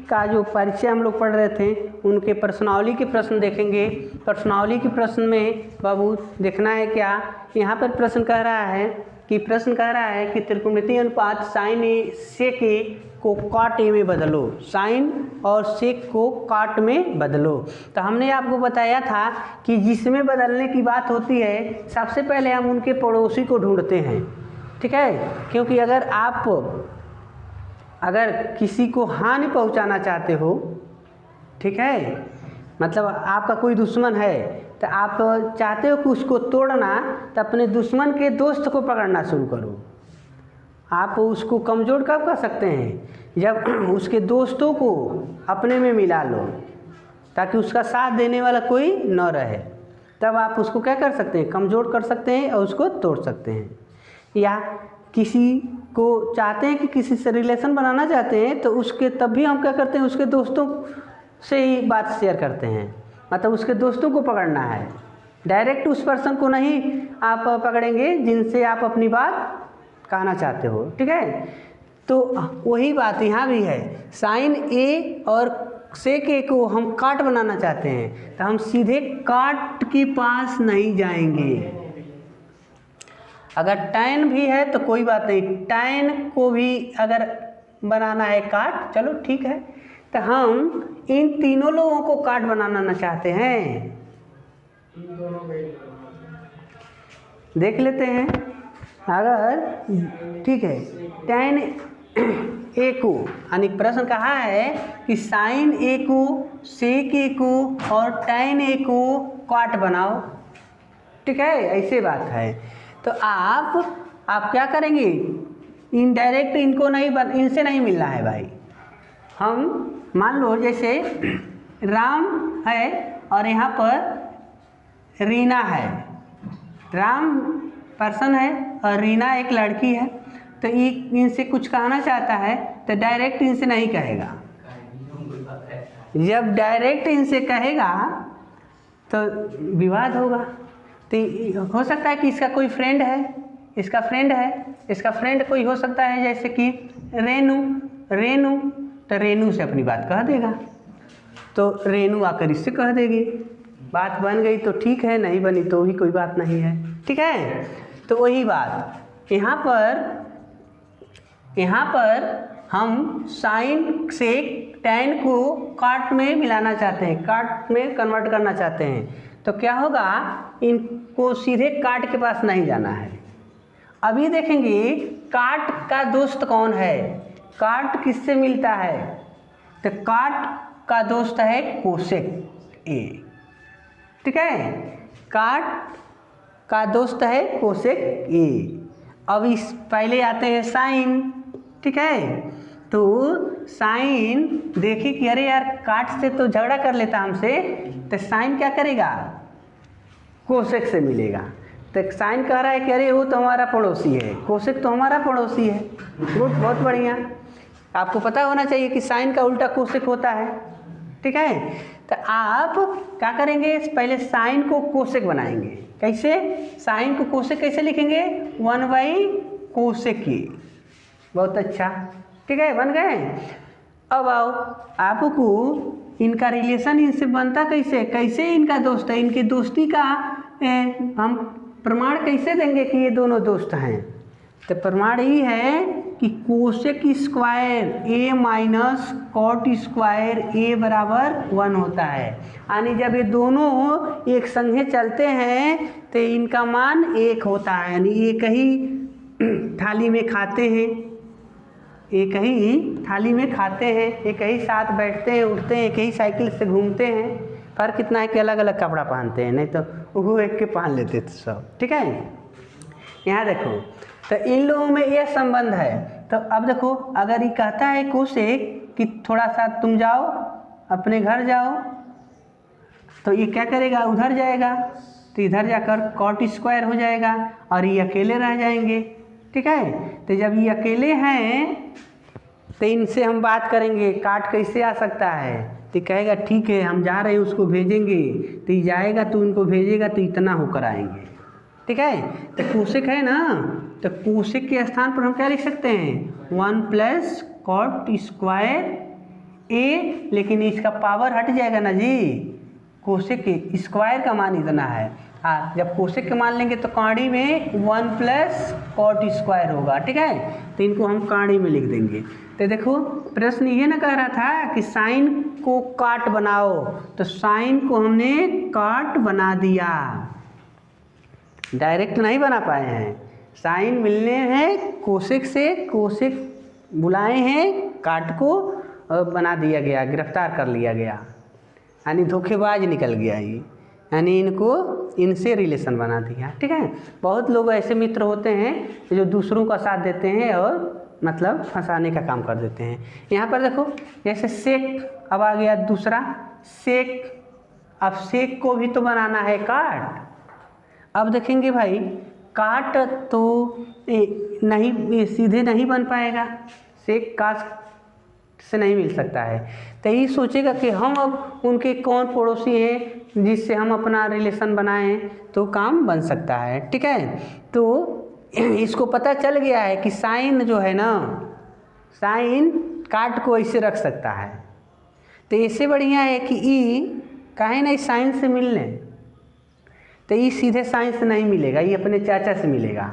का जो परिचय हम लोग पढ़ रहे थे, उनके प्रश्नावली के प्रश्न देखेंगे। प्रश्नावली के प्रश्न में बाबू देखना है क्या, यहाँ पर प्रश्न कह रहा है कि त्रिकोणमितीय अनुपात साइन ए सेक ए को कॉट ए में बदलो, साइन और सेक को कॉट में बदलो। तो हमने आपको बताया था कि जिसमें बदलने की बात होती है सबसे पहले हम उनके पड़ोसी को ढूंढते हैं, ठीक है, क्योंकि अगर किसी को हानि पहुंचाना चाहते हो, ठीक है, मतलब आपका कोई दुश्मन है तो आप चाहते हो कि उसको तोड़ना, तो अपने दुश्मन के दोस्त को पकड़ना शुरू करो। आप उसको कमज़ोर कब कर सकते हैं, जब उसके दोस्तों को अपने में मिला लो, ताकि उसका साथ देने वाला कोई न रहे, तब आप उसको क्या कर सकते हैं, कमज़ोर कर सकते हैं और उसको तोड़ सकते हैं। या किसी को चाहते हैं कि किसी से रिलेशन बनाना चाहते हैं, तो उसके तब भी हम क्या करते हैं, उसके दोस्तों से ही बात शेयर करते हैं, मतलब उसके दोस्तों को पकड़ना है, डायरेक्ट उस पर्सन को नहीं आप पकड़ेंगे जिनसे आप अपनी बात कहना चाहते हो, ठीक है। तो वही बात यहाँ भी है, साइन ए और सेक ए को हम काट बनाना चाहते हैं, तो हम सीधे काट के पास नहीं जाएंगे। अगर टैन भी है तो कोई बात नहीं, टैन को भी अगर बनाना है काट, चलो ठीक है, तो हम इन तीनों लोगों को काट बनाना चाहते हैं। देख लेते हैं, अगर ठीक है, टैन ए को, यानी प्रश्न कहा है कि साइन ए को, सेक ए को और टैन ए को काट बनाओ, ठीक है, ऐसे बात है। तो आप क्या करेंगे, इनडायरेक्ट इनसे नहीं मिलना है भाई। हम मान लो जैसे राम है और यहाँ पर रीना है, राम पर्सन है और रीना एक लड़की है, तो इनसे कुछ कहना चाहता है तो डायरेक्ट इनसे नहीं कहेगा। जब डायरेक्ट इनसे कहेगा तो विवाद होगा। तो हो सकता है कि इसका कोई फ्रेंड है, इसका फ्रेंड कोई हो सकता है, जैसे कि रेनू, तो रेनू से अपनी बात कह देगा, तो रेनू आकर इससे कह देगी, बात बन गई तो ठीक है, नहीं बनी तो भी कोई बात नहीं है, ठीक है। तो वही बात यहाँ पर हम साइन से टैन को काट में मिलाना चाहते हैं, काट में कन्वर्ट करना चाहते हैं, तो क्या होगा, इनको सीधे काट के पास नहीं जाना है। अभी देखेंगे काट का दोस्त कौन है, काट किससे मिलता है, तो काट का दोस्त है कोसेक ए, ठीक है, काट का दोस्त है कोसेक ए। अब इस पहले आते हैं साइन, ठीक है, तो साइन देखिए कि अरे यार काट से तो झगड़ा कर लेता हमसे, तो साइन क्या करेगा, कोसेक से मिलेगा। तो साइन कह रहा है कि अरे वो तो हमारा पड़ोसी है, कोसेक तो हमारा पड़ोसी है, गुड, बहुत बढ़िया। आपको पता होना चाहिए कि साइन का उल्टा कोसेक होता है, ठीक है। तो आप क्या करेंगे, पहले साइन को कोसेक बनाएंगे। कैसे, साइन को कोसेक कैसे लिखेंगे, 1/कोसेक की, बहुत अच्छा, ठीक है, बन गए। अब आओ, आपको इनका रिलेशन इनसे बनता कैसे इनका दोस्त है, इनकी दोस्ती का हम प्रमाण कैसे देंगे कि ये दोनों दोस्त हैं। तो प्रमाण ही है कि cosec square A minus cot square ए बराबर 1 होता है, यानी जब ये दोनों एक संगे चलते हैं तो इनका मान 1 होता है, यानी एक ही थाली में खाते हैं, एक ही साथ बैठते हैं, उठते हैं, एक ही साइकिल से घूमते हैं, फर्क कितना है कि अलग अलग कपड़ा पहनते हैं, नहीं तो वो एक के पहन लेते थे सब, ठीक है। यहाँ देखो, तो इन लोगों में यह संबंध है। तो अब देखो, अगर ये कहता है कोसेक कि थोड़ा सा तुम जाओ, अपने घर जाओ, तो ये क्या करेगा, उधर जाएगा, तो इधर जाकर कॉट स्क्वायर हो जाएगा और ये अकेले रह जाएंगे, ठीक है। तो जब ये अकेले हैं तो इनसे हम बात करेंगे, काट कैसे आ सकता है, तो कहेगा ठीक है हम जा रहे हैं, उसको भेजेंगे, तो ये जाएगा तो उनको भेजेगा तो इतना होकर आएंगे, ठीक है। तो कोसेक है ना, तो कोसेक के स्थान पर हम क्या लिख सकते हैं, 1 + कॉट स्क्वायर ए, लेकिन इसका पावर हट जाएगा ना जी, कोसेक के स्क्वायर का मान इतना है। हाँ, जब कोसेक के मान लेंगे तो काड़ी में 1 प्लस कॉट स्क्वायर होगा, ठीक है। तो इनको हम काड़ी में लिख देंगे। तो देखो प्रश्न ये ना कह रहा था कि साइन को काट बनाओ, तो साइन को हमने काट बना दिया, डायरेक्ट नहीं बना पाए हैं। साइन मिलने हैं कोसेक से, कोसेक बुलाए हैं, काट को बना दिया गया, गिरफ्तार कर लिया गया, यानी धोखेबाज निकल गया ये, यानी इनको इनसे रिलेशन बना दिया, ठीक है। बहुत लोग ऐसे मित्र होते हैं जो दूसरों का साथ देते हैं और मतलब फंसाने का काम कर देते हैं। यहाँ पर देखो जैसे सेक, अब आ गया दूसरा सेक। अब सेक को भी तो बनाना है काट। अब देखेंगे भाई काट तो नहीं, सीधे नहीं बन पाएगा, सेक काट से नहीं मिल सकता है। तो ये सोचेगा कि हम अब उनके कौन पड़ोसी हैं जिससे हम अपना रिलेशन बनाएं तो काम बन सकता है, ठीक है। तो इसको पता चल गया है कि साइन जो है ना, साइन काट को ऐसे रख सकता है। तो इससे बढ़िया है कि ई काहे नहीं साइन से मिल लें। तो ये सीधे साइन से नहीं मिलेगा, ये अपने चाचा से मिलेगा।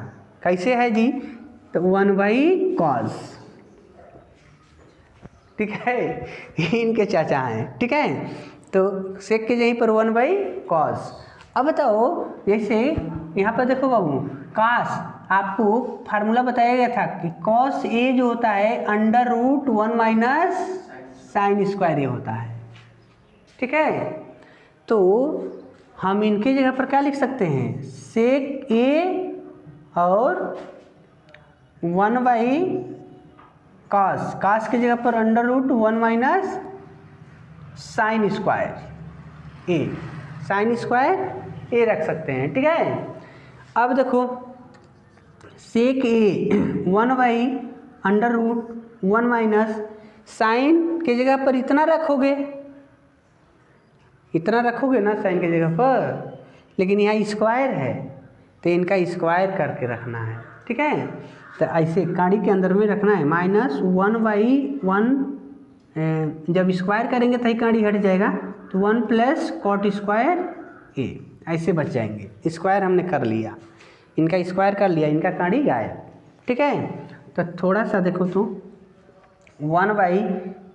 कैसे है जी, तो 1/cos, ठीक है, इनके चाचा हैं, ठीक है। तो सेक के यहीं पर 1/cos। अब बताओ जैसे यहाँ पर देखो बाबू, कास आपको फार्मूला बताया गया था कि cos ए जो होता है √1 माइनस साइन स्क्वायर ए होता है, ठीक है। तो हम इनके जगह पर क्या लिख सकते हैं, सेक ए और 1/cos, कास की जगह पर √1 माइनस साइन स्क्वायर ए, साइन स्क्वायर ए रख सकते हैं, ठीक है। अब देखो सेक ए 1/√1 माइनस साइन के जगह पर इतना रखोगे, इतना रखोगे ना साइन के जगह पर, लेकिन यहाँ स्क्वायर है तो इनका स्क्वायर करके रखना है, ठीक है। तो ऐसे काड़ी के अंदर में रखना है -1/1, जब स्क्वायर करेंगे तो ही काड़ी हट जाएगा, तो 1 प्लस कॉट स्क्वायर ए, ऐसे बच जाएंगे। स्क्वायर हमने कर लिया, इनका स्क्वायर कर लिया, इनका काड़ी गायब, ठीक है। तो थोड़ा सा देखो तो 1/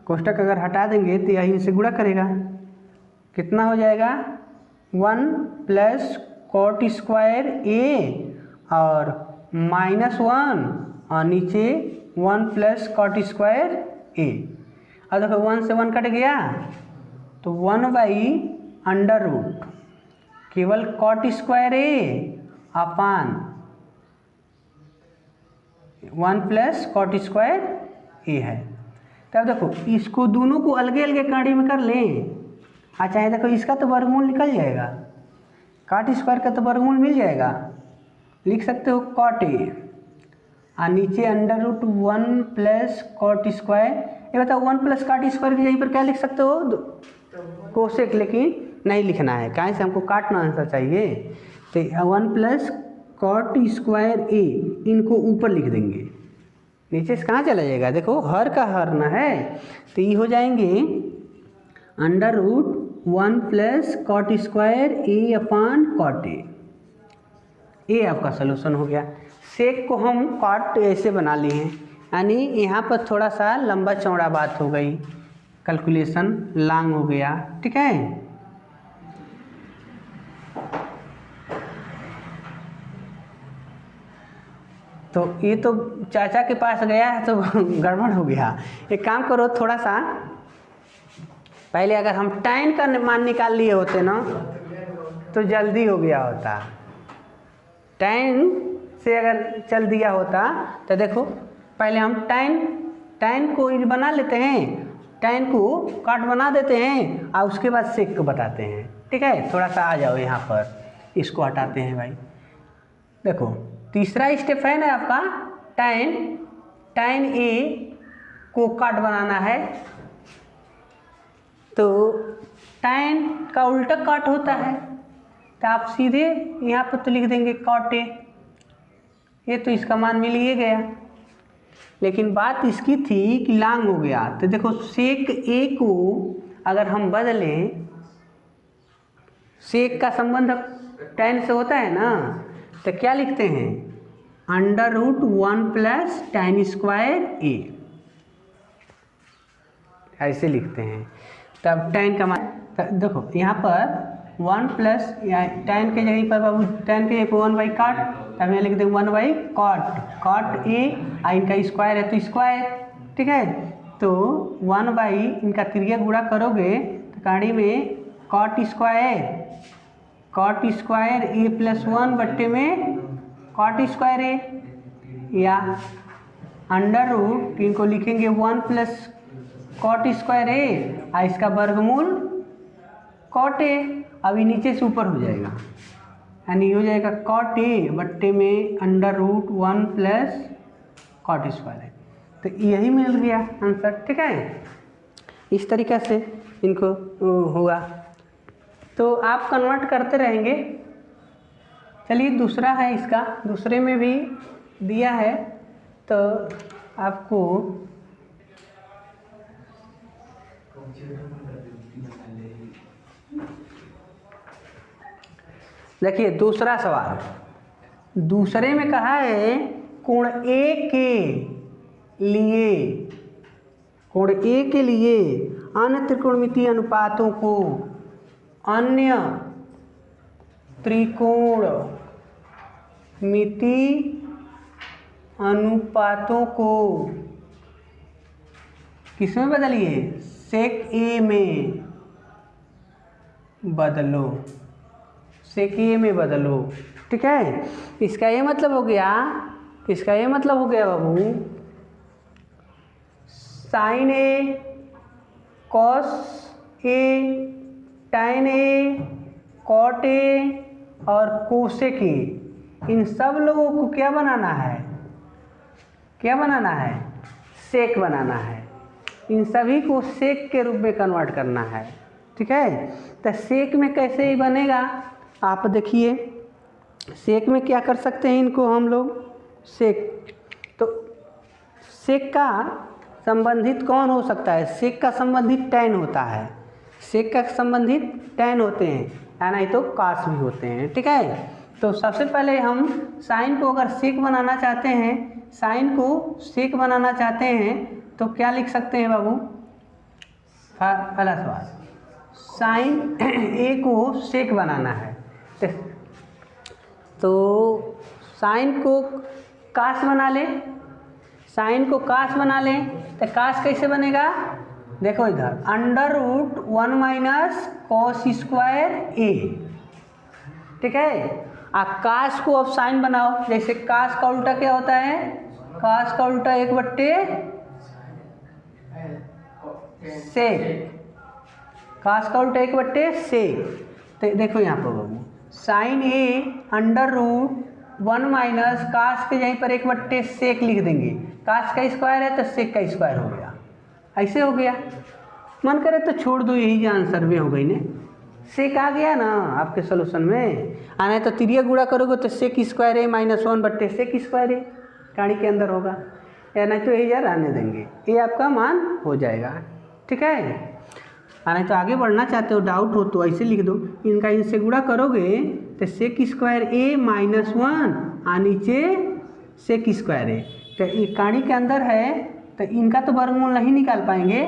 कोष्टक अगर हटा देंगे तो यही इनसे गुणा करेगा, कितना हो जाएगा 1 प्लस कॉट स्क्वायर ए और -1 और नीचे 1 प्लस कॉट स्क्वायर ए। अब देखो 1 से 1 कट गया तो 1/√, केवल cot square A upon 1 plus cot square ए है। तब देखो इसको दोनों को अलगे अलगे काड़ी में कर लें। अच्छा है, देखो इसका तो वर्गमूल निकल जाएगा, कॉट स्क्वायर का तो वर्गमूल मिल जाएगा, लिख सकते हो कॉट ए और नीचे √1 प्लस कॉट स्क्वायर। ये बताओ 1 प्लस कॉट स्क्वायर के यहीं पर क्या लिख सकते हो, कोसेक, लेकिन नहीं लिखना है, कहाँ से हमको काटना आंसर चाहिए। तो 1 प्लस कॉट स्क्वायर ए इनको ऊपर लिख देंगे, नीचे से कहाँ चला जाएगा, देखो हर का हर ना है, तो ये हो जाएंगे √1 plus cot square A upon cot A. ये आपका सोल्यूशन हो गया। सेक को हम कॉट ऐसे बना लिए हैं, यानी यहाँ पर थोड़ा सा लंबा चौड़ा बात हो गई, कैलकुलेशन लॉन्ग हो गया, ठीक है। तो ये तो चाचा के पास गया है तो गड़बड़ हो गया। एक काम करो, थोड़ा सा पहले अगर हम tan का मान निकाल लिए होते ना तो जल्दी हो गया होता। tan से अगर चल दिया होता तो देखो पहले हम tan को बना लेते हैं, tan को काट बना देते हैं और उसके बाद सेक को बताते हैं, ठीक है। थोड़ा सा आ जाओ यहाँ पर, इसको हटाते हैं भाई। देखो तीसरा स्टेप है ना आपका, tan ए को काट बनाना है, तो tan का उल्टा काट होता है, तो आप सीधे यहाँ पर तो लिख देंगे कॉट ए, ये तो इसका मान मिल ही गया। लेकिन बात इसकी थी कि लॉन्ग हो गया। तो देखो सेक ए को अगर हम बदलें, सेक का संबंध tan से होता है ना, तो क्या लिखते हैं, √1 + tan² a, ऐसे लिखते हैं। तब tan का मान देखो यहाँ पर 1 प्लस tan के जगह पर बाबू tan के जगह पर 1/cot, तब यहाँ लिख देंगे 1/cot a, इनका स्क्वायर है तो स्क्वायर, ठीक है। तो 1/ इनका त्रिज्या गुणा करोगे तो कहानी में cot स्क्वायर a + 1 बट्टे में cot² a, या √ इनको लिखेंगे 1 + cot² a, इसका वर्गमूल cot a, अभी नीचे से ऊपर हो जाएगा, यानी हो जाएगा cot a बट्टे में √1 + cot²। तो यही मिल गया आंसर, ठीक है। इस तरीक़े से इनको होगा, तो आप कन्वर्ट करते रहेंगे। चलिए दूसरा है, इसका दूसरे में भी दिया है, तो आपको देखिए दूसरा सवाल, दूसरे में कहा है कोण ए के लिए अन्य त्रिकोणमितीय अनुपातों को, अन्य त्रिकोणमितीय अनुपातों को किसमें बदलिए, सेक ए में बदलो, सेक ए में बदलो, ठीक है। इसका ये मतलब हो गया, बाबू sine A, cos A, tan A, cot A और कोसेक ए, इन सब लोगों को क्या बनाना है, सेक बनाना है। इन सभी को सेक के रूप में कन्वर्ट करना है, ठीक है। तो सेक में कैसे ही बनेगा, आप देखिए सेक में क्या कर सकते हैं, इनको हम लोग सेक का संबंधित कौन हो सकता है, सेक का संबंधित tan होता है, सेक का संबंधित tan होते हैं, या नहीं तो कास भी होते हैं, ठीक है। तो सबसे पहले हम साइन को अगर सेक बनाना चाहते हैं, तो क्या लिख सकते हैं बाबू, पहला सवाल साइन ए को सेक बनाना है, तो साइन को कास बना ले, तो कास कैसे बनेगा, देखो इधर √1 - cos² a, ठीक है। कास को अब साइन बनाओ, जैसे कास का उल्टा क्या होता है, कास का उल्टा 1/सेक, कास का उल्टा 1/सेक। तो देखो यहाँ पर बाबू साइन ए √1 - कास के यहीं पर 1/सेक लिख देंगे, कास का स्क्वायर है तो सेक का स्क्वायर हो गया, ऐसे हो गया। मन करे तो छोड़ दो, यही आंसर में हो गई ने, सेक आ गया ना आपके सोल्यूशन में। आना है तो त्रिज्या गुणा करोगे तो sec² a - 1/sec² a कहानी के अंदर होगा, या नहीं तो यही रहने देंगे, ये आपका मान हो जाएगा, ठीक है। नहीं तो आगे बढ़ना चाहते हो, डाउट हो तो ऐसे लिख दो, इनका इनसे गुणा करोगे तो sec² a - 1 नीचे sec² a, तो ये कहानी के अंदर है, तो इनका तो वर्गमूल नहीं निकाल पाएंगे,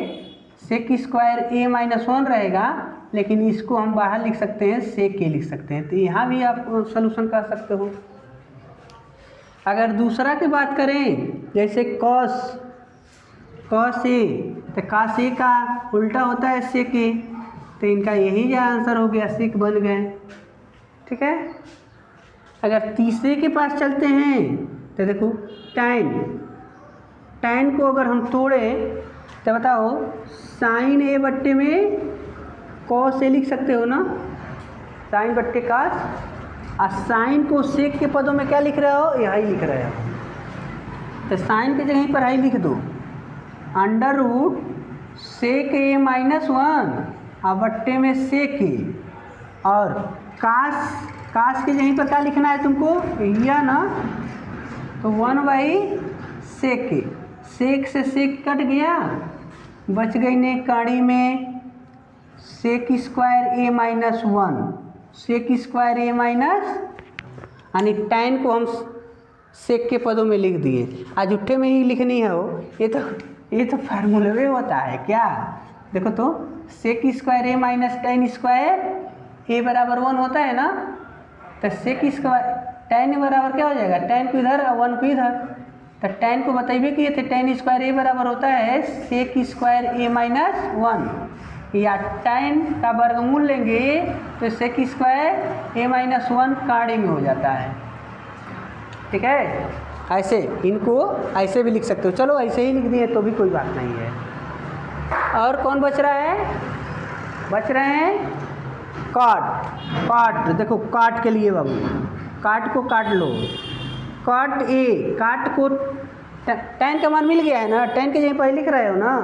sec² a - 1 रहेगा, लेकिन इसको हम बाहर लिख सकते हैं, सेक के लिख सकते हैं। तो यहाँ भी आप सॉल्यूशन कर सकते हो। अगर दूसरा की बात करें, जैसे कॉस ए, तो कॉस ए का उल्टा होता है सेक ए, तो इनका यही जो आंसर हो गया, सेक बन गए, ठीक है। अगर तीसरे के पास चलते हैं, तो देखो tan को अगर हम तोड़े तो बताओ साइन ए बट्टे में कॉस ए लिख सकते हो ना, साइन बट्टे कॉस, और साइन को सेक के पदों में क्या लिख रहे हो, यही लिख रहे हो, तो साइन के जगह पर यही लिख दो √sec a - 1 और बट्टे में सेक ए, और कास के जगह पर क्या लिखना है तुमको, यह ना, तो 1/sec a, सेक से सेक कट गया, बच गई ने काड़ी में सेक square A minus 1, sec square A minus, यानी tan को हम सेक के पदों में लिख दिए। आज उठे में ही लिखनी है वो, ये तो फार्मूले में होता है क्या। देखो तो sec square A minus tan square ए बराबर 1 होता है ना, तो सेक स्क्वायर tan बराबर क्या हो जाएगा, tan को इधर और 1 को इधर, तो tan को बताइए किए थे, tan स्क्वायर ए बराबर होता है सेक स्क्वायर ए माइनस 1, या tan का वर्गमूल लेंगे तो सेक स्क्वायर ए माइनस 1 काड़ी में हो जाता है। ठीक है, ऐसे इनको ऐसे भी लिख सकते हो, चलो ऐसे ही लिख दिए तो भी कोई बात नहीं है। और कौन बच रहा है, बच रहे हैं काट, देखो काट के लिए बाबू, काट को काट लो, काट ए, काट को tan का मान मिल गया है ना, tan के जगह पहले लिख रहे हो ना,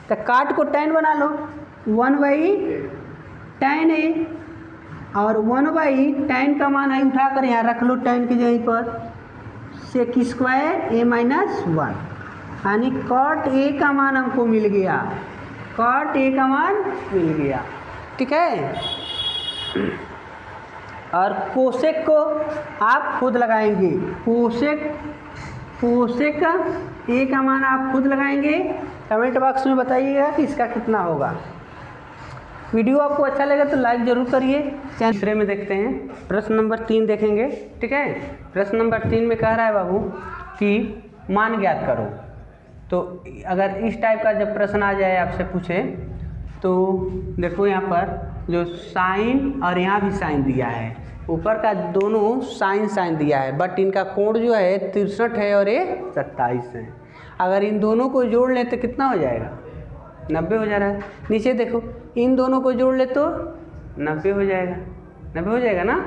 तो काट को tan बना लो, 1/tan ए, और 1/tan का मान है उठाकर यहाँ रख लो tan की जगह पर, सेक स्क्वायर ए माइनस 1, यानी कॉट ए का मान हमको मिल गया, कॉट ए का मान मिल गया। ठीक है, और कोसेक को आप खुद लगाएंगे, कोसेक ए का मान आप खुद लगाएंगे। कमेंट बॉक्स में बताइएगा कि इसका कितना होगा। वीडियो आपको अच्छा लगे तो लाइक जरूर करिए। तीसरे में देखते हैं, प्रश्न नंबर 3 देखेंगे। ठीक है, प्रश्न नंबर 3 में कह रहा है बाबू कि मान ज्ञात करो। तो अगर इस टाइप का जब प्रश्न आ जाए आपसे पूछे तो देखो यहाँ पर जो साइन और यहाँ भी साइन दिया है, ऊपर का दोनों साइन दिया है, बट इनका कोण जो है 63 है और ये 27 है। अगर इन दोनों को जोड़ लें तो कितना हो जाएगा, 90 हो जा रहा है। नीचे देखो इन दोनों को जोड़ ले तो 90 हो जाएगा, 90 हो जाएगा ना।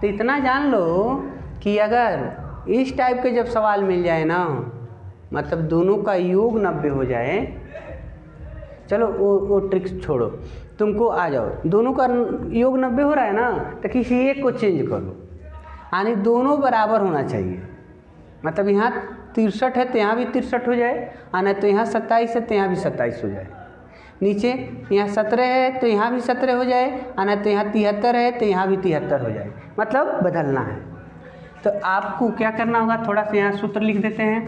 तो इतना जान लो कि अगर इस टाइप के जब सवाल मिल जाए ना, मतलब दोनों का योग 90 हो जाए, चलो वो ट्रिक्स छोड़ो, तुमको आ जाओ, दोनों का योग 90 हो रहा है ना, तो किसी एक को चेंज करो, यानी दोनों बराबर होना चाहिए। मतलब यहाँ 63 है तो यहाँ भी 63 हो जाए, आना तो यहाँ 27 है तो यहाँ भी 27 हो जाए। नीचे यहाँ 17 है तो यहाँ भी 17 हो जाए, आना तो यहाँ 73 है तो यहाँ भी 73 हो जाए, मतलब बदलना है। तो आपको क्या करना होगा, थोड़ा सा यहाँ सूत्र लिख देते हैं।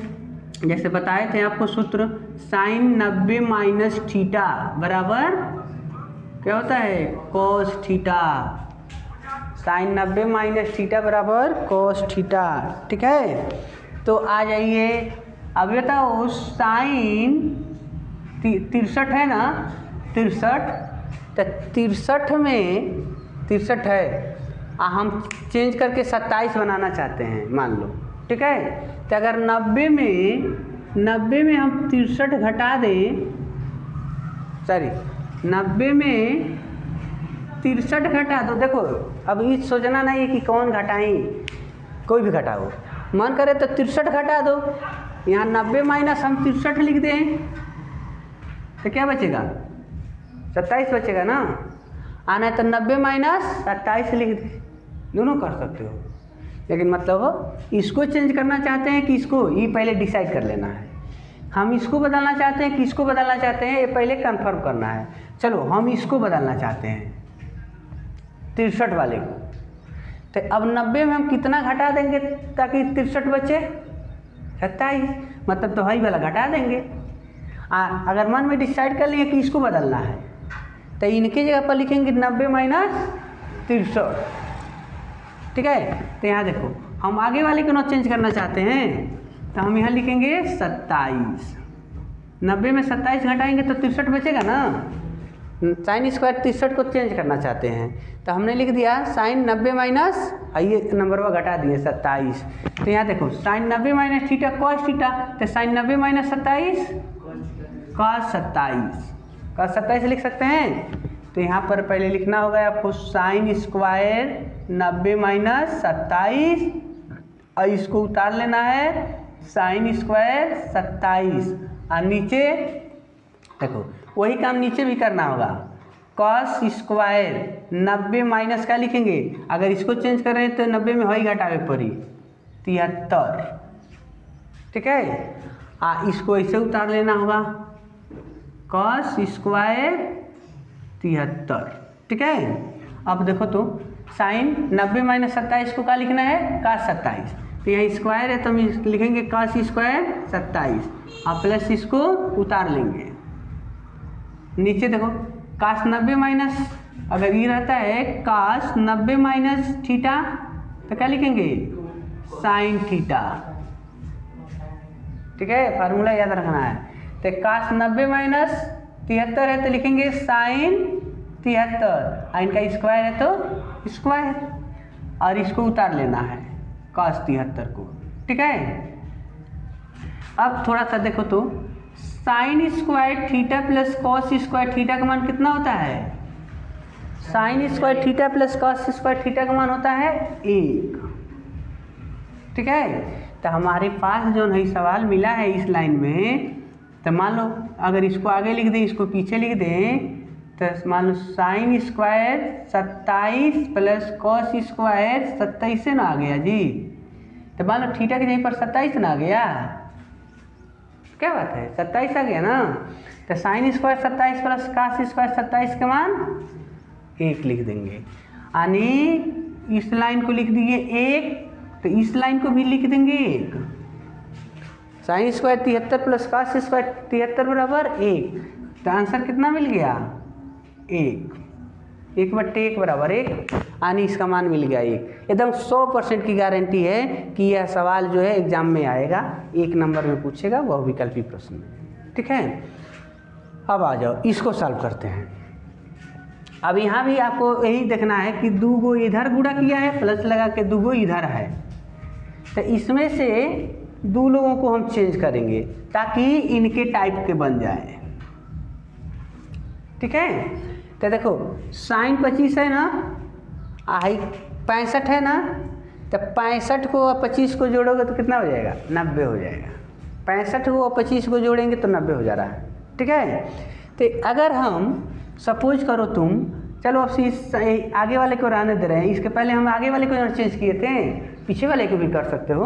जैसे बताए थे आपको सूत्र, साइन 90 माइनस थीटा बराबर क्या होता है, cos theta. Sine 90 minus theta बराबर कॉस थीटा। ठीक है, तो आ जाइए, अब बताओ साइन 63 है ना, 63, तो 63 में 63 है, हम चेंज करके 27 बनाना चाहते हैं मान लो। ठीक है, तो अगर 90 में हम 63 घटा दें, सॉरी 90 में 63 घटा दो। देखो अब ये सोचना नहीं है कि कौन घटाएं, कोई भी घटाओ, मन करे तो 63 घटा दो, यहाँ 90 माइनस हम 63 लिख दें तो क्या बचेगा, 27 बचेगा ना। आना तो 90 माइनस 27 लिख दे, दोनों कर सकते हो, लेकिन मतलब इसको चेंज करना चाहते हैं कि इसको, ये पहले डिसाइड कर लेना है। हम इसको बदलना चाहते हैं कि इसको बदलना चाहते हैं, ये पहले कंफर्म करना है। चलो हम इसको बदलना चाहते हैं 63 वाले को, तो अब 90 में हम कितना घटा देंगे ताकि 63 बचे, 27, मतलब तो वही वाला घटा देंगे। अगर मन में डिसाइड कर लिए कि इसको बदलना है तो इनकी जगह पर लिखेंगे 90 माइनस 63। ठीक है, तो यहाँ देखो हम आगे वाले को ना चेंज करना चाहते हैं तो हम यहाँ लिखेंगे 27। 90 में 27 घटाएंगे तो 63 बचेगा ना। साइन स्क्वायर 63 को चेंज करना चाहते हैं तो हमने लिख दिया साइन 90 माइनस, आइए नंबर वो घटा दिए 27। तो यहाँ देखो sine 90 minus theta cos theta, तो साइन 90 माइनस 27 कॉस 27 लिख सकते हैं। तो यहाँ पर पहले लिखना होगा आपको साइन स्क्वायर 90 माइनस 27, और इसको उतार लेना है साइन स्क्वायर 27, और नीचे देखो वही काम नीचे भी करना होगा, कॉस स्क्वायर 90 माइनस क्या लिखेंगे, अगर इसको चेंज कर रहे हैं तो 90 में वही घटावे पड़ी 73। ठीक है, इसको ऐसे उतार लेना होगा, कॉस स्क्वायर 73, ठीक है। अब देखो तो साइन 90 माइनस 27 को क्या लिखना है, cos 27, तो यहाँ स्क्वायर है तो हम लिखेंगे cos स्क्वायर 27 और प्लस इसको उतार लेंगे नीचे। देखो cos 90 माइनस, अगर ये रहता है cos 90 माइनस थीटा तो क्या लिखेंगे, साइन थीटा, ठीक है, फार्मूला याद रखना है। तो cos 90 माइनस 73 है तो लिखेंगे साइन 73, इनका स्क्वायर है तो स्क्वायर, और इसको उतार लेना है cos 73 को, ठीक है। अब थोड़ा सा देखो तो sign square theta plus cos square theta का मान कितना होता है, sign square theta plus cos square theta का मान होता है 1, ठीक है। तो हमारे पास जो नहीं सवाल मिला है इस लाइन में, तो मान लो अगर इसको आगे लिख दें इसको पीछे लिख दें, तो मान लो sine square 27 plus cos square 27 से ना आ गया जी, तो मान लो थीटा के जगह पर 27 ना आ गया, क्या बात है 27 आ गया ना, तो sign square 27 plus cos square 27 का मान 1 लिख देंगे, यानी इस लाइन को लिख दिए 1, तो इस लाइन को भी लिख देंगे 1, sine square 73 plus cos square 73 बराबर 1, तो आंसर कितना मिल गया 1/1 बराबर 1, यानी इसका मान मिल गया 1। एकदम 100% की गारंटी है कि यह सवाल जो है एग्जाम में आएगा, 1 नंबर में पूछेगा, वह विकल्पी प्रश्न में, ठीक है। अब आ जाओ इसको सॉल्व करते हैं। अब यहाँ भी आपको यही देखना है कि 2 गो इधर गुणा किया है, प्लस लगा के 2 गो इधर है, तो इसमें से 2 लोगों को हम चेंज करेंगे ताकि इनके टाइप के बन जाए, ठीक है। तो देखो साइन 25 है ना, आई 65 है ना, तो 65 को और 25 को जोड़ोगे तो कितना हो जाएगा, 90 हो जाएगा। 65 को और 25 को जोड़ेंगे तो 90 हो जा रहा है, ठीक है। तो अगर हम सपोज करो तुम, चलो अब इस आगे वाले को रहने दे रहे हैं, इसके पहले हम आगे वाले को चेंज किए थे, पीछे वाले को भी कर सकते हो।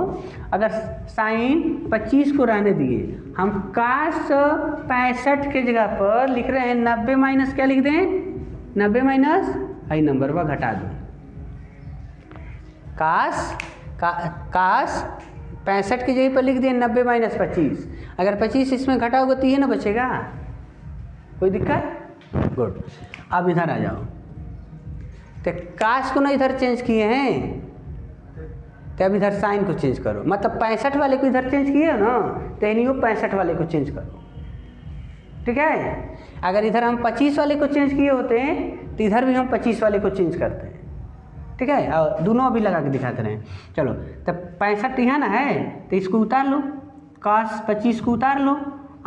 अगर साइन 25 को रहने दिए, हम cos 65 के जगह पर लिख रहे हैं 90 माइनस क्या लिख दें, 90 माइनस आई नंबर वह घटा दो, cos 65 की जगह पर लिख दें 90 माइनस 25, अगर 25 इसमें घटाओगे तो ये ना बचेगा, कोई दिक्कत, गुड। अब इधर आ जाओ, तो cos को ना इधर चेंज किए हैं, तो अब इधर साइन को चेंज करो, मतलब 65 वाले को इधर चेंज किए हो ना, तो यानी वो 65 वाले को चेंज करो, ठीक है। अगर इधर हम 25 वाले को चेंज किए होते हैं तो इधर भी हम 25 वाले को चेंज करते हैं, ठीक है, और दोनों अभी लगा के दिखाते रहे। चलो तब 65 यहाँ ना है तो इसको उतार लो, cos 25 को उतार लो,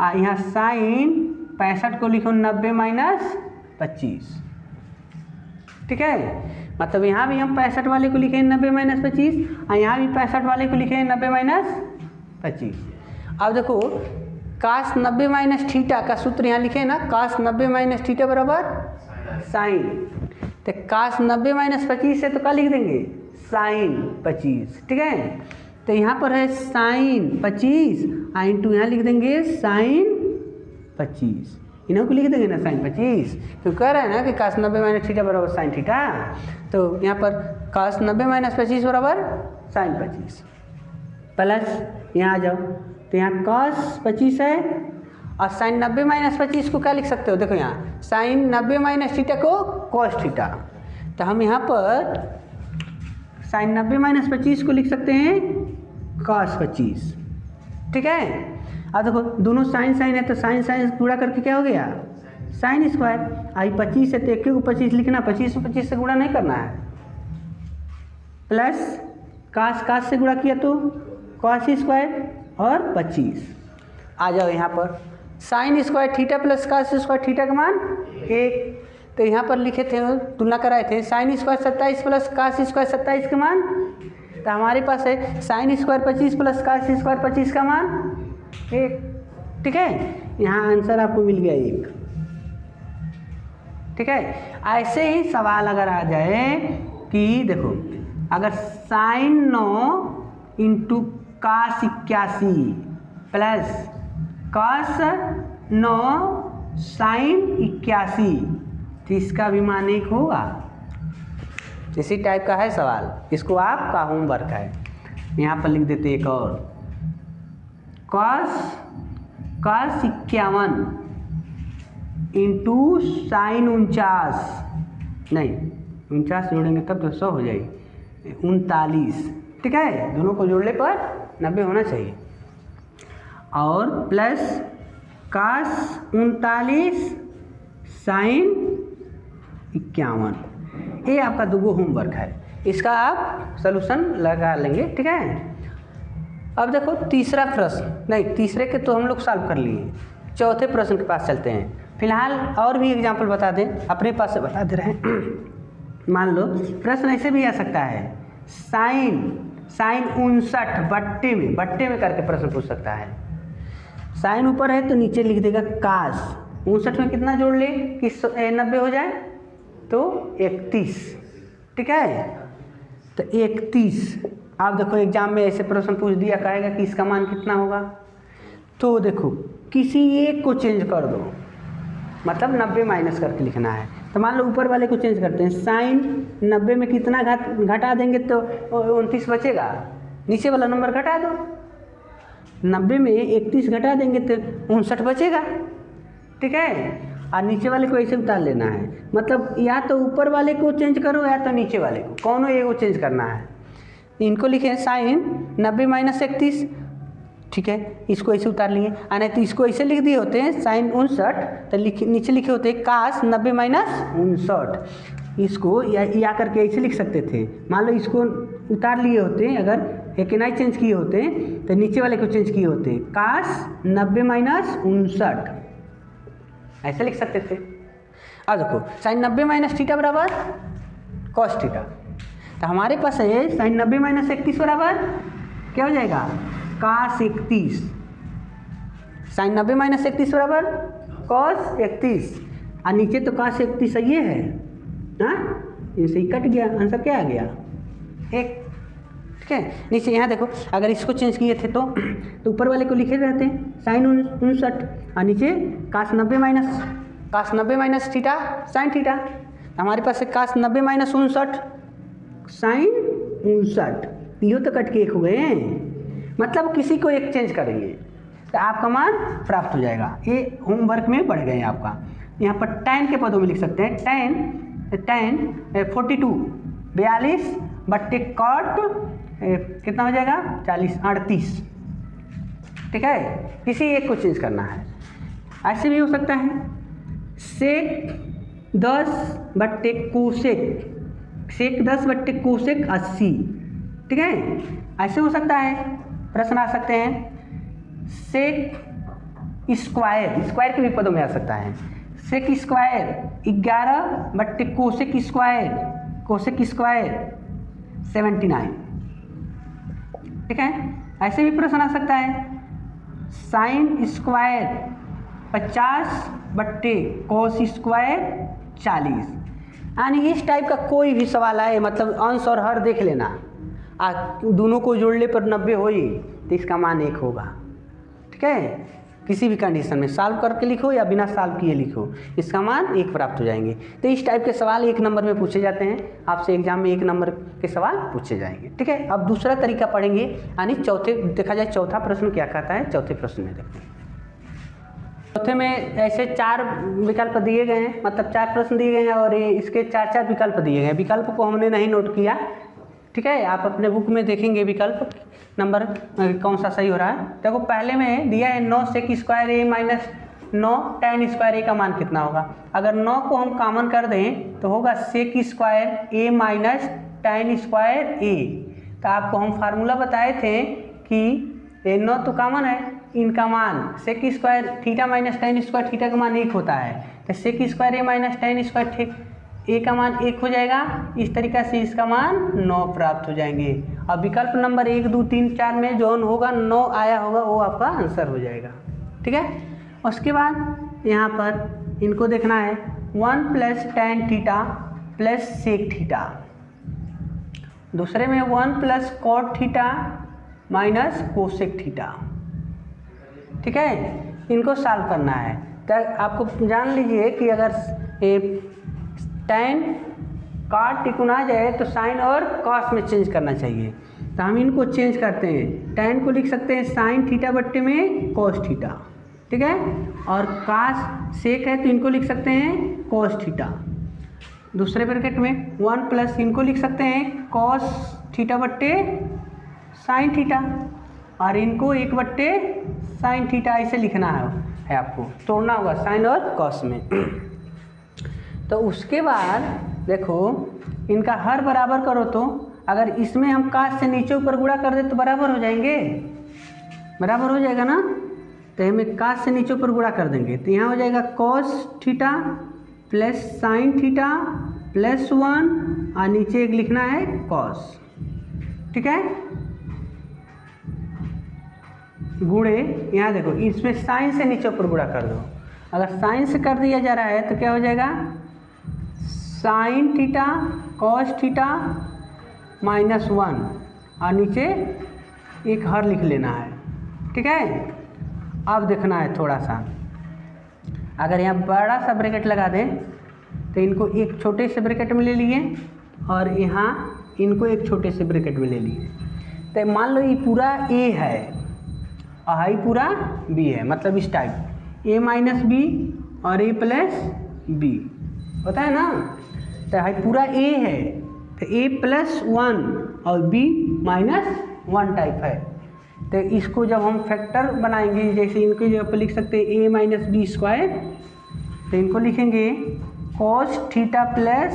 और यहाँ साइन 65 को लिखो 90 माइनस 25, ठीक है। मतलब यहाँ भी हम 65 वाले को लिखे 90 माइनस 25, और यहाँ भी 65 वाले को लिखे 90 माइनस 25। अब देखो cos 90 माइनस थीटा का सूत्र यहाँ लिखे ना, cos 90 माइनस थीटा बराबर साइन, तो cos 90 माइनस 25 से तो क्या लिख देंगे, साइन 25, ठीक है। तो यहाँ पर है साइन 25 इंटू यहाँ लिख देंगे साइन 25, इन्हों को लिख देंगे ना साइन 25, तो कह रहे हैं ना कि cos 90 माइनस थीटा बराबर साइन थीटा, तो यहाँ पर cos 90 माइनस 25 बराबर साइन 25, प्लस यहाँ आ जाओ, तो यहाँ cos 25 है और साइन 90 माइनस 25 को क्या लिख सकते हो, देखो यहाँ साइन 90 माइनस थीटा को cos थीटा, तो हम यहाँ पर साइन 90 माइनस 25 को लिख सकते हैं cos 25, ठीक है। अब देखो दोनों साइन साइन है तो साइन साइन गुणा करके क्या हो गया, साइन स्क्वायर, आई 25 है तो एक को 25 लिखना, 25 को 25 से गुणा नहीं करना है, प्लस cos से गुणा किया तो cos स्क्वायर और 25। आ जाओ यहाँ पर sign square theta plus cos square theta का मान 1, तो यहाँ पर लिखे थे तुलना कराए थे sign square 27 plus cos square 27 का मान, तो हमारे पास है sine square 25 plus cos square 25 का मान 1, ठीक है। यहाँ आंसर आपको मिल गया 1, ठीक है। ऐसे ही सवाल अगर आ जाए कि देखो अगर sine 9 into cos 81 plus cos 9 sine 81, तो इसका भी मान 1 होगा। इसी टाइप का है सवाल, इसको आपका होमवर्क है। यहाँ पर लिख देते एक और, कॉस 51 इंटू साइन 49, नहीं 49 जोड़ेंगे तब तो 100 हो जाएगी, 39, ठीक है, दोनों को जोड़ने पर 90 होना चाहिए। और प्लस कॉस 39 साइन 51, ये आपका दूगो होमवर्क है, इसका आप सलूशन लगा लेंगे, ठीक है। अब देखो तीसरा प्रश्न, नहीं तीसरे के तो हम लोग सॉल्व कर लिए, चौथे प्रश्न के पास चलते हैं। फिलहाल और भी एग्जाम्पल बता दें, अपने पास से बता दे रहे हैं। मान लो प्रश्न ऐसे भी आ सकता है, साइन 59 बट्टे में करके प्रश्न पूछ सकता है। साइन ऊपर है तो नीचे लिख देगा कास 59 में कितना जोड़ ले कि 90 हो जाए, तो 31, ठीक है, तो 31। आप देखो एग्जाम में ऐसे प्रश्न पूछ दिया, कहेगा कि इसका मान कितना होगा, तो देखो किसी एक को चेंज कर दो, मतलब 90 माइनस करके लिखना है। तो मान लो ऊपर वाले को चेंज करते हैं, साइन 90 में कितना घटा देंगे तो 29 बचेगा, नीचे वाला नंबर घटा दो, 90 में 31 घटा देंगे तो 59 बचेगा, ठीक है। और नीचे वाले को ऐसे उतार लेना है, मतलब या तो ऊपर वाले को चेंज करो या तो नीचे वाले को, कौनों एक को चेंज करना है। इनको लिखे साइन 90 माइनस 31, ठीक है, इसको ऐसे उतार लिए। नहीं तो इसको ऐसे लिख दिए होते हैं साइन 59, तो नीचे लिखे होते हैं कास 90 माइनस 59, इसको या करके ऐसे लिख सकते थे। मान लो इसको उतार लिए होते हैं, अगर एक नहीं चेंज किए होते हैं तो नीचे वाले को चेंज किए होते हैं, कास 90 माइनस 59, ऐसे लिख सकते थे। अब देखो साइन 90 माइनस थीटा बराबर कॉस थीटा, तो हमारे पास है साइन 90 माइनस 31 बराबर क्या हो जाएगा, कास 31। साइन 90 माइनस 31 बराबर कॉस 31, और नीचे तो कास 31 ये है, हाँ, इनसे ही कट गया, आंसर क्या आ गया 1, ठीक है। नीचे यहाँ देखो अगर इसको चेंज किए थे तो ऊपर वाले को लिखे रहते हैं साइन 59, और नीचे कास 90 माइनस थीटा साइन थीटा, हमारे पास है कास 90 माइनस 59 साइन 59, यो तो कट के 1 हो गए हैं, मतलब किसी को एक चेंज करेंगे तो आपका मान प्राप्त हो जाएगा। ये होमवर्क में बढ़ गए आपका। यहाँ पर tan के पदों में लिख सकते हैं, tan 42 बट्टे कॉट कितना हो जाएगा 38, ठीक है, किसी एक को चेंज करना है। ऐसे भी हो सकता है सेक 10 बट्टे कोसेक, सेक 10 बट्टे कोसेक 80, ठीक है, ऐसे हो सकता है। प्रश्न आ सकते हैं सेक स्क्वायर के भी पदों में आ सकता है, सेक स्क्वायर 11 बट्टे कोसेक स्क्वायर 79, ठीक है, ऐसे भी प्रश्न आ सकता है साइन स्क्वायर 50 बट्टे कॉस स्क्वायर 40, यानी इस टाइप का कोई भी सवाल आए, मतलब अंश और हर देख लेना, दोनों को जोड़ने पर 90 हो ही, तो इसका मान 1 होगा, ठीक है। किसी भी कंडीशन में सॉल्व करके लिखो या बिना सॉल्व किए लिखो, इसका मान 1 प्राप्त हो जाएंगे। तो इस टाइप के सवाल 1 नंबर में पूछे जाते हैं, आपसे एग्जाम में 1 नंबर के सवाल पूछे जाएंगे, ठीक है। अब दूसरा तरीका पढ़ेंगे, यानी चौथे, देखा जाए चौथा प्रश्न क्या कहता है, चौथे प्रश्न में देखते हैं। चौथे में ऐसे 4 विकल्प दिए गए हैं, मतलब 4 प्रश्न दिए गए हैं और इसके 4 विकल्प दिए गए हैं। विकल्प को हमने नहीं नोट किया, ठीक है, आप अपने बुक में देखेंगे विकल्प नंबर कौन सा सही हो रहा है। देखो पहले में दिया है 9 सेक square A minus 9 tan square A का मान कितना होगा। अगर 9 को हम कॉमन कर दें तो होगा सेक square A minus tan square ए। तो आपको हम फार्मूला बताए थे कि 9 तो कॉमन है, इनका मान sec square theta minus tan square theta का मान 1 होता है, तो sec square A minus tan square A का मान 1 हो जाएगा। इस तरीक़ा से इसका मान 9 प्राप्त हो जाएंगे। अब विकल्प नंबर 1, 2, 3, 4 में जो होगा 9 आया होगा वो आपका आंसर हो जाएगा, ठीक है। उसके बाद यहाँ पर इनको देखना है 1 plus tan theta plus sec theta, दूसरे में 1 plus cot theta minus cosec theta, ठीक है। इनको सॉल्व करना है। तो आपको जान लीजिए कि अगर tan cot टिकुन आ जाए तो साइन और कॉस में चेंज करना चाहिए। तो हम इनको चेंज करते हैं, tan को लिख सकते हैं साइन थीटा बट्टे में कॉस थीटा, ठीक है, और cos सेक है तो इनको लिख सकते हैं कॉस थीटा। दूसरे ब्रैकेट में 1 प्लस इनको लिख सकते हैं कॉस थीटा बट्टे साइन थीटा, और इनको 1 बट्टे साइन थीटा ऐसे लिखना है आपको, तोड़ना होगा साइन और कॉस में। तो उसके बाद देखो इनका हर बराबर करो, तो अगर इसमें हम काश से नीचे ऊपर गुणा कर दे तो बराबर हो जाएंगे, बराबर हो जाएगा ना। तो हमें काश से नीचे ऊपर गुणा कर देंगे तो यहाँ हो जाएगा cos theta plus sine theta plus 1 और नीचे एक लिखना है कॉस, ठीक है। गुणे यहाँ देखो इसमें साइन से नीचे ऊपर गुणा कर दो, अगर साइन से कर दिया जा रहा है तो क्या हो जाएगा साइन थीटा कॉस थीटा -1 और नीचे एक हर लिख लेना है, ठीक है। अब देखना है थोड़ा सा, अगर यहाँ बड़ा सा ब्रैकेट लगा दें तो इनको एक छोटे से ब्रैकेट में ले लिए और यहाँ इनको एक छोटे से ब्रैकेट में ले लिए। तो मान लो ये पूरा a है और ये पूरा b है, मतलब इस टाइप a माइनस बी और a प्लस बी होता है ना। तो ये पूरा a है तो a प्लस 1 और b माइनस 1 टाइप है। तो इसको जब हम फैक्टर बनाएंगे, जैसे इनकी जगह पर लिख सकते हैं a माइनस बी स्क्वायर, तो इनको लिखेंगे cos theta plus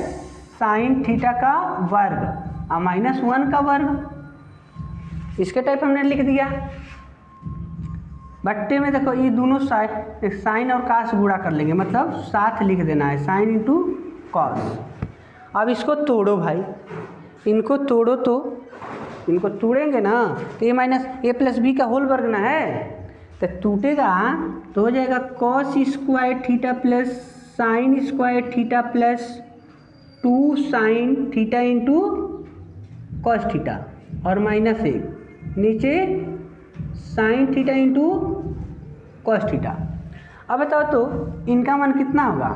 sine theta का वर्ग और -1 का वर्ग, इसके टाइप हमने लिख दिया। बट्टे में देखो ये दोनों साइड साइन और कास गुणा कर लेंगे, मतलब साथ लिख देना है साइन इंटू कॉस। अब इसको तोड़ो भाई, इनको तोड़ो, तो इनको तोड़ेंगे ना तो a minus a plus B का होल वर्ग ना है, तो टूटेगा तो हो जाएगा cos square theta plus sine square theta plus 2 sine theta into cos theta और -1 नीचे sine theta into cos theta. अब बताओ तो इनका मान कितना होगा,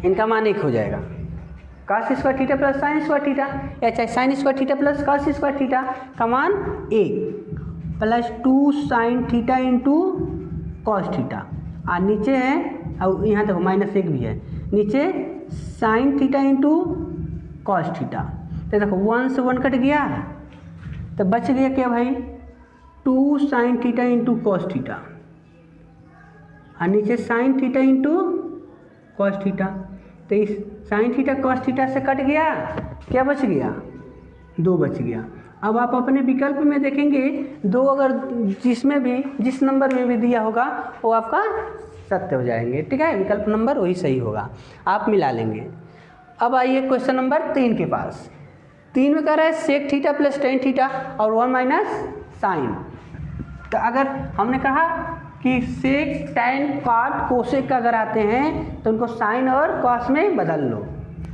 इनका मान 1 हो जाएगा, cos square theta plus sine square theta, या चाहे sign square theta plus cos square theta का मान 1 plus 2 sine theta into cos theta, और नीचे है और यहाँ देखो -1 भी है, नीचे sine theta into cos theta. तो देखो 1 से 1 कट गया तो बच गया क्या भाई 2 sine theta into cos theta, और नीचे sine theta into cos theta. तो इस साइन थीटा कॉस थीटा से कट गया, क्या बच गया 2 बच गया। अब आप अपने विकल्प में देखेंगे 2 अगर जिसमें भी जिस नंबर में भी दिया होगा वो आपका सत्य हो जाएंगे, ठीक है, विकल्प नंबर वही सही होगा, आप मिला लेंगे। अब आइए क्वेश्चन नंबर 3 के पास। 3 में कह रहा है sec theta plus tan theta और 1 माइनस साइन। तो अगर हमने कहा कि सेक टैन कॉट कोसेक का अगर आते हैं तो उनको साइन और कॉस में बदल लो,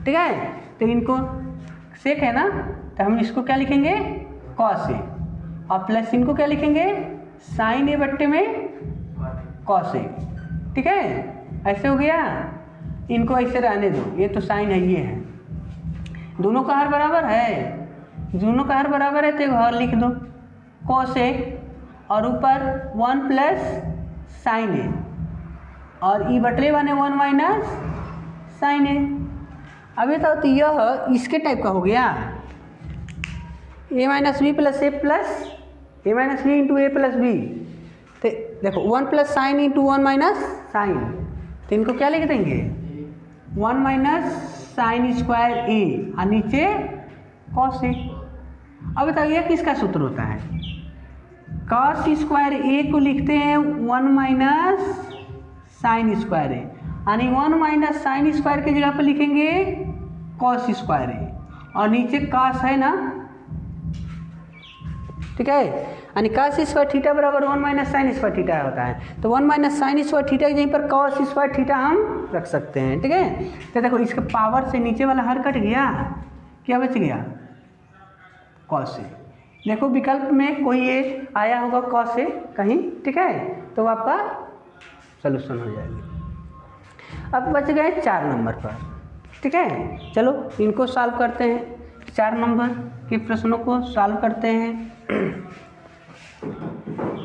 ठीक है। तो इनको सेक है ना तो हम इसको क्या लिखेंगे कॉस ए, और प्लस इनको क्या लिखेंगे साइन ए बट्टे में कॉस ए, ठीक है। ऐसे हो गया, इनको ऐसे रहने दो, ये तो साइन है ये है, दोनों का हर बराबर है, दोनों का हर बराबर है तो एक हर लिख दो कॉस ए और ऊपर 1 प्लस साइन ए और ई बटले बने 1 माइनस साइन ए। अब तो यह इसके टाइप का हो गया A minus B plus A plus A minus B into A plus B. तो देखो 1 plus sine into 1 minus sine, तो इनको क्या लिख देंगे 1 माइनस साइन स्क्वायर ए और नीचे कॉस ए। अब बताइए किसका सूत्र होता है, कॉस स्क्वायर ए को लिखते हैं 1 माइनस साइन स्क्वायर ए, यानी 1 माइनस साइन स्क्वायर की जगह पर लिखेंगे कॉस स्क्वायर ए और नीचे कॉस है ना, ठीक है, यानी कॉस स्क्वायर थीटा बराबर 1 माइनस साइन स्क्वायर थीटा होता है। तो 1 माइनस साइन स्क्वायर थीटा की जगह पर कॉस स्क्वायर थीटा हम रख सकते हैं, ठीक है। तो देखो इसके पावर से नीचे वाला हर कट गया, क्या बच गया कॉस ए। देखो विकल्प में कोई ये आया होगा कॉस ए कहीं, ठीक है। तो आपका सॉल्यूशन हो जाएगी। अब बच गए 4 नंबर पर, ठीक है। चलो इनको सॉल्व करते हैं, 4 नंबर के प्रश्नों को सॉल्व करते हैं।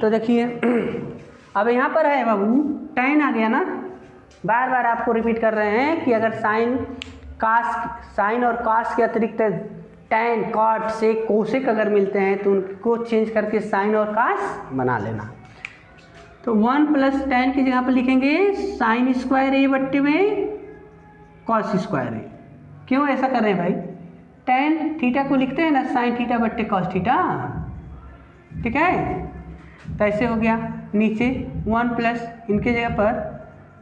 तो देखिए अब यहाँ पर है बाबू tan आ गया ना, बार बार आपको रिपीट कर रहे हैं कि अगर साइन और कास के अतिरिक्त tan, cot, sec, कोसेक अगर मिलते हैं तो उनको चेंज करके साइन और कास बना लेना। तो 1 + tan की जगह पर लिखेंगे साइन स्क्वायर ए बट्टे में कॉस स्क्वायर ए। क्यों ऐसा कर रहे हैं भाई, tan थीटा को लिखते हैं ना साइन थीटा बट्टे कॉस थीटा, ठीक है। तो ऐसे हो गया, नीचे 1 + इनके जगह पर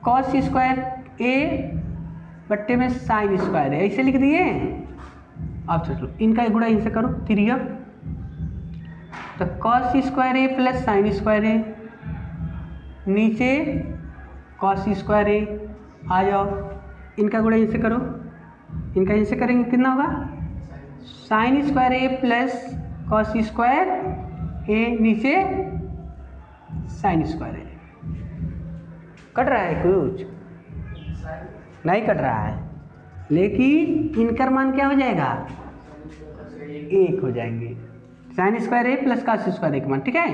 कॉस स्क्वायर ए बट्टे में साइन स्क्वायर ए, ऐसे लिख दिए। अब चलो इनका गुणा इनसे करो 3 तो कॉस स्क्वायर ए प्लस साइन स्क्वायर ए, नीचे कॉस स्क्वायर ए आ जाओ, इनका गुणा इनसे करो, इनका इनसे करेंगे कितना होगा साइन स्क्वायर ए प्लस कॉस स्क्वायर ए, नीचे साइन स्क्वायर ए। कट रहा है कुछ नहीं कट रहा है, लेकिन इनका मान क्या हो जाएगा 1 हो जाएंगे, sine square A plus cos square A का मान, ठीक है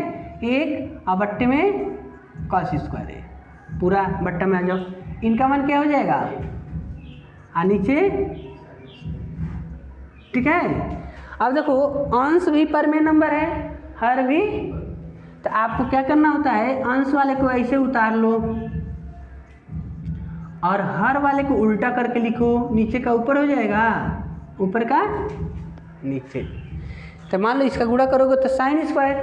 1 और बट्टे में कॉस स्क्वायर ए, पूरा बट्टा में आ जाओ, इनका मान क्या हो जाएगा और नीचे, ठीक है। अब देखो अंश भी परमेय नंबर है, हर भी, तो आपको क्या करना होता है अंश वाले को ऐसे उतार लो और हर वाले को उल्टा करके लिखो, नीचे का ऊपर हो जाएगा, ऊपर का नीचे। तो मान लो इसका गुणा करोगे तो साइन स्क्वायर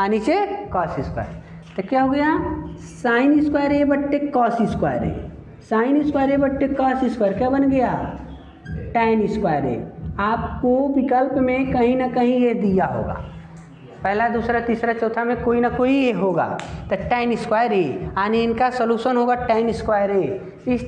और नीचे कॉस स्क्वायर, तो क्या हो गया साइन स्क्वायर ए बट्टे कॉस स्क्वायर ए, साइन स्क्वायर ए बट्टे कॉस स्क्वायर क्या बन गया tan स्क्वायर ए। आपको विकल्प में कहीं ना कहीं ये दिया होगा, पहला दूसरा तीसरा चौथा में कोई ना कोई ये होगा, तो tan स्क्वायर ए यानी इनका सोल्यूशन होगा tan स्क्वायर ए। इस